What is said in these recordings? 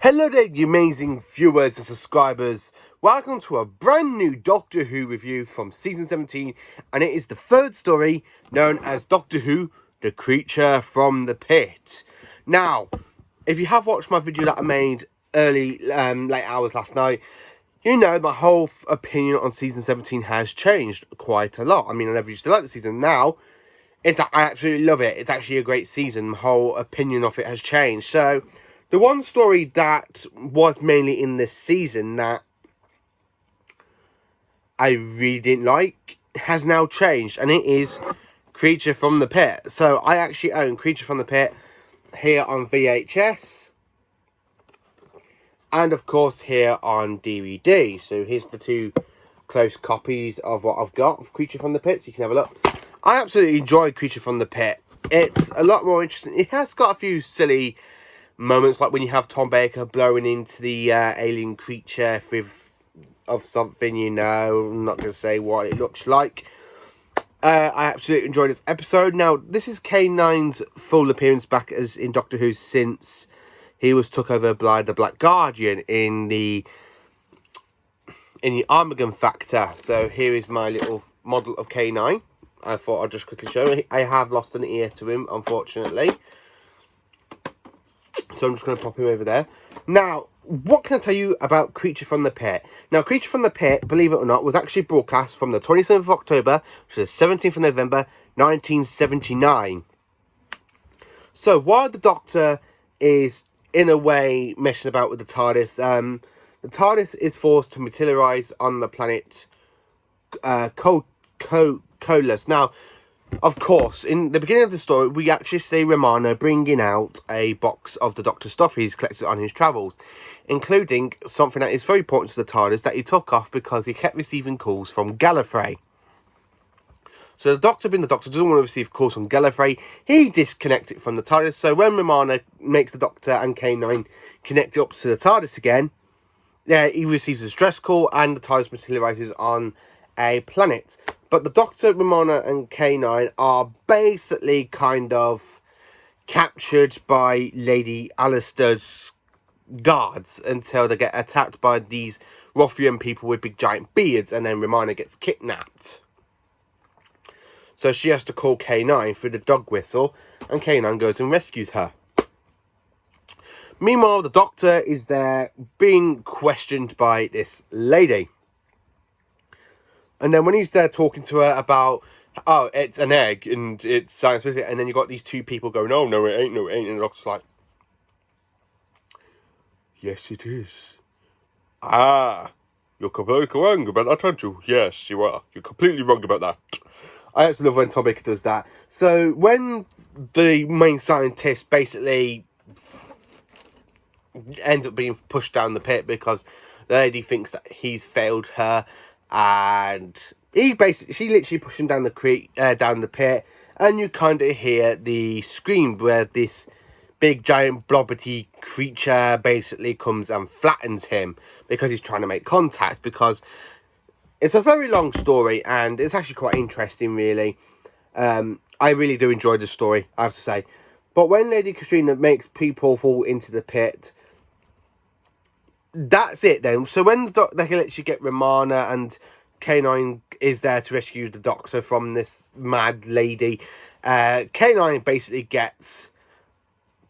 Hello there, you amazing viewers and subscribers. Welcome to a brand new Doctor Who review from Season 17, and it is the third story known as Doctor Who, The Creature from the Pit. Now, if you have watched my video that I made late hours last night, you know my whole opinion on Season 17 has changed quite a lot. I mean, I never used to like the season. Now, I absolutely love it. It's actually a great season. My whole opinion of it has changed. So, the one story that was mainly in this season that I really didn't like has now changed, and it is Creature from the Pit. So I actually own Creature from the Pit here on VHS, and of course here on DVD. So here's the two close copies of what I've got of Creature from the Pit, so you can have a look. I absolutely enjoy Creature from the Pit. It's a lot more interesting. It has got a few silly moments, like when you have Tom Baker blowing into the alien creature of something, you know. I'm not going to say what it looks like. I absolutely enjoyed this episode. Now, this is K9's full appearance back as in Doctor Who since he was took over by the Black Guardian in the Armageddon Factor. So here is my little model of K9. I thought I'd just quickly show you. I have lost an ear to him, unfortunately. So I'm just going to pop him over there. Now, what can I tell you about Creature from the Pit? Now, Creature from the Pit, believe it or not, was actually broadcast from the 27th of October to the 17th of November, 1979. So, while the Doctor is, in a way, messing about with the TARDIS, the TARDIS is forced to materialise on the planet Kolos. Now, of course, in the beginning of the story, we actually see Romana bringing out a box of the Doctor's stuff he's collected on his travels, including something that is very important to the TARDIS that he took off because he kept receiving calls from Gallifrey. So the Doctor, being the Doctor, doesn't want to receive calls from Gallifrey. He disconnects it from the TARDIS. So when Romana makes the Doctor and K9 connect it up to the TARDIS again, he receives a stress call and the TARDIS materialises on a planet. But the Doctor, Romana and K9 are basically kind of captured by Lady Alistair's guards until they get attacked by these Rothian people with big giant beards, and then Romana gets kidnapped. So she has to call K9 through the dog whistle, and K9 goes and rescues her. Meanwhile, the Doctor is there being questioned by this lady. And then when he's there talking to her about, oh, it's an egg and it's science fiction, and then you got these two people going, oh, no, it ain't, no, it ain't. And the Doctor's like, yes, it is. Ah, you're completely wrong about that, aren't you? Yes, you are. You're completely wrong about that. I actually love when Tom Baker does that. So when the main scientist basically ends up being pushed down the pit because the lady thinks that he's failed her, and she literally pushed him down the pit, and you kind of hear the scream where this big giant blobby creature basically comes and flattens him because he's trying to make contact. Because it's a very long story and it's actually quite interesting, really. I really do enjoy the story, I have to say. But when Lady Katrina makes people fall into the pit, that's it then. So when they can literally get Romana, and K9 is there to rescue the Doctor from this mad lady, K9 basically gets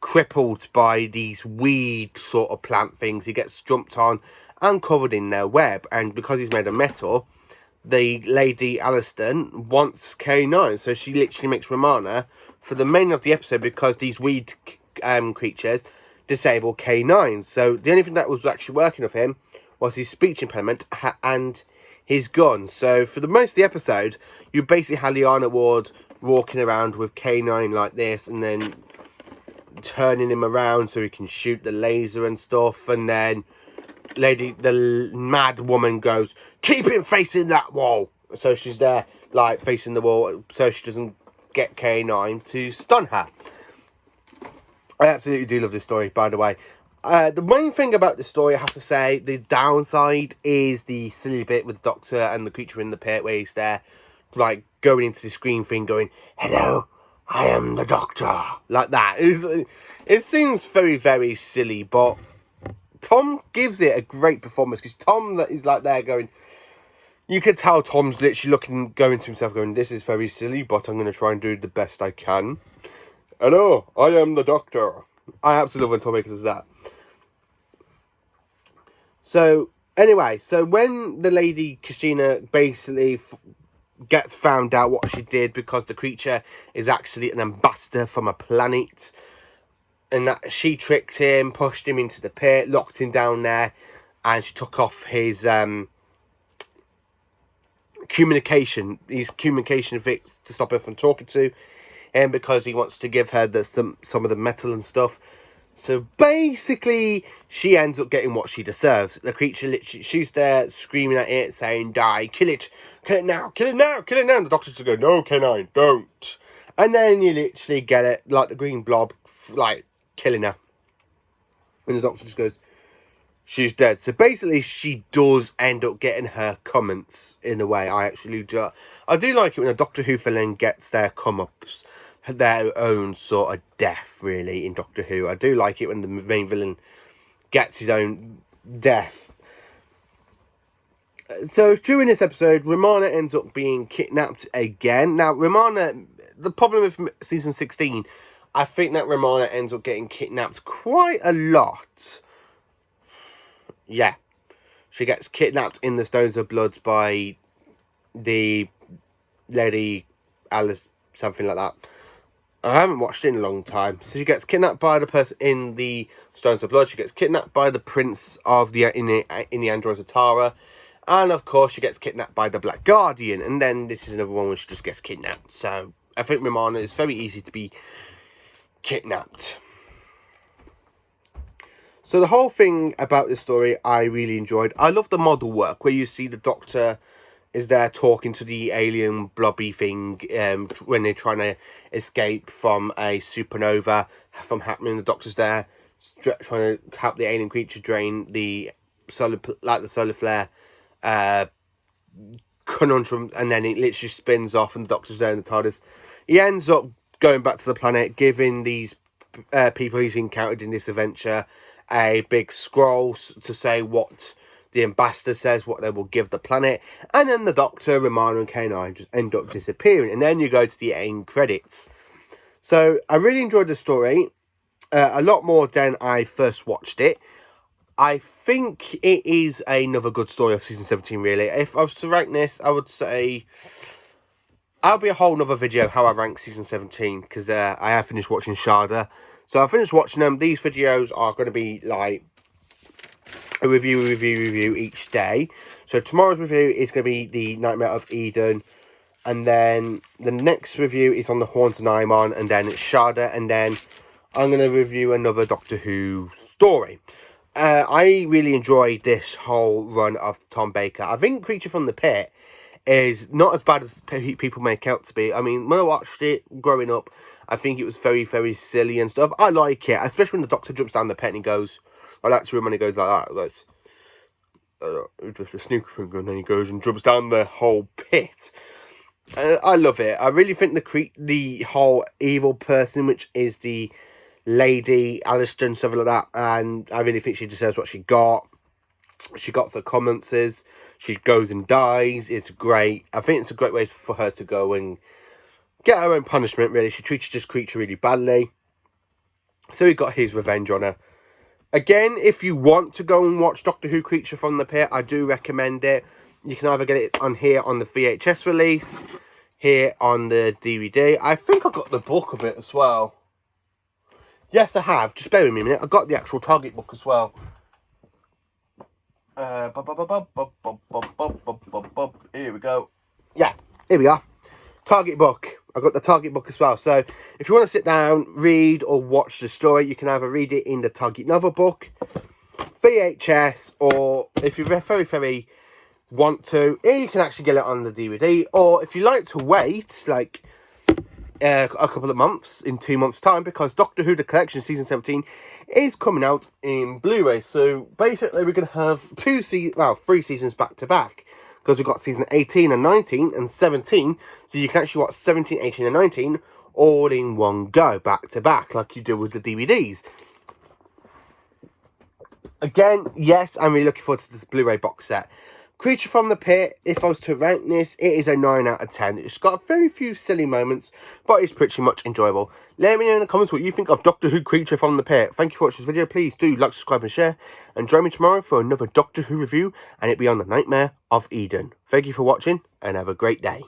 crippled by these weed sort of plant things. He gets jumped on and covered in their web, and because he's made of metal, the Lady Alistair wants K9, so she literally makes Romana for the main of the episode, because these weed creatures disable K9. So the only thing that was actually working with him was his speech impediment and his gun. So for the most of the episode, you basically had Liana Ward walking around with K9 like this, and then turning him around so he can shoot the laser and stuff, and then the mad woman goes, keep him facing that wall. So she's there like facing the wall so she doesn't get K9 to stun her. I absolutely do love this story, by the way. The main thing about this story, I have to say, the downside is the silly bit with the Doctor and the creature in the pit, where he's there, like, going into the screen thing, going, hello, I am the Doctor. Like that. It seems very, very silly, but Tom gives it a great performance, because Tom that is like there going, you could tell Tom's literally going to himself going, this is very silly, but I'm going to try and do the best I can. Hello, I am the Doctor. I absolutely love when Tom Baker does that. So, anyway, so when the lady Christina basically gets found out what she did, because the creature is actually an ambassador from a planet, and that she tricked him, pushed him into the pit, locked him down there, and she took off his communication fix to stop her from talking to him, because he wants to give her some of the metal and stuff. So basically, she ends up getting what she deserves. The creature literally, she's there screaming at it, saying, die, kill it now, kill it now, kill it now. And the Doctor just go, no, K9, don't. And then you literally get it, like the green blob, like, killing her. And the Doctor just goes, she's dead. So basically, she does end up getting her comments in a way. I actually do. I do like it when a Doctor Who villain gets their come-ups, their own sort of death, really, in Doctor Who. I do like it when the main villain gets his own death. So during this episode, Romana ends up being kidnapped again. Now, Romana, the problem with season 16, I think that Romana ends up getting kidnapped quite a lot. Yeah. She gets kidnapped in the Stones of Blood by the lady Alice, something like that. I haven't watched it in a long time. So she gets kidnapped by the person in the Stones of Blood. She gets kidnapped by the Prince of the in the Androids of Tara. And of course she gets kidnapped by the Black Guardian. And then this is another one where she just gets kidnapped. So I think Romana is very easy to be kidnapped. So the whole thing about this story I really enjoyed. I love the model work where you see the Doctor is there talking to the alien blobby thing when they're trying to escape from a supernova from happening. The Doctor's there trying to help the alien creature drain the solar flare conundrum, and then it literally spins off and the Doctor's there in the TARDIS. He ends up going back to the planet, giving these people he's encountered in this adventure a big scroll to say what the ambassador says, what they will give the planet, and then the Doctor, Romana and K9 just end up disappearing, and then you go to the end credits. So I really enjoyed the story, a lot more than I first watched it. I think it is another good story of season 17, really. If I was to rank this, I would say I'll be a whole nother video how I rank season 17, because I have finished watching Shada. So I finished watching them. These videos are going to be like a review each day. So tomorrow's review is going to be the Nightmare of Eden, and then the next review is on the Horns of Nimon, and then it's Shada, and then I'm going to review another Doctor Who story. I really enjoyed this whole run of Tom Baker. I think Creature from the Pit is not as bad as people make out to be. I mean, when I watched it growing up, I think it was very, very silly and stuff. I like it, especially when the Doctor jumps down the pit and he goes, I like to when he goes like that, like, just a snooker finger, and then he goes and jumps down the whole pit. I love it. I really think the whole evil person, which is the lady Alistair and stuff like that, and I really think she deserves what she got. She got some comments. She goes and dies. It's great. I think it's a great way for her to go and get her own punishment, really. She treated this creature really badly, so he got his revenge on her. Again, if you want to go and watch Doctor Who Creature from the Pit, I do recommend it. You can either get it on here on the VHS release, here on the DVD. I think I got the book of it as well. Yes, I have. Just bear with me a minute. I got the actual Target book as well. Here we go. Yeah, here we are. Target book. I've got the Target book as well. So if you want to sit down, read or watch the story, you can either read it in the Target novel book, VHS, or if you very, very want to, you can actually get it on the DVD. Or if you like to wait, like a couple of months, in 2 months' time, because Doctor Who The Collection Season 17 is coming out in Blu-ray. So basically we're going to have 3 seasons back to back, because we've got season 18 and 19 and 17, so you can actually watch 17, 18 and 19 all in one go, back to back, like you do with the DVDs. Again, yes, I'm really looking forward to this Blu-ray box set. Creature from the Pit, if I was to rank this, it is a 9 out of 10. It's got very few silly moments, but it's pretty much enjoyable. Let me know in the comments what you think of Doctor Who Creature from the Pit. Thank you for watching this video. Please do like, subscribe and share. And join me tomorrow for another Doctor Who review, and it'll be on The Nightmare of Eden. Thank you for watching, and have a great day.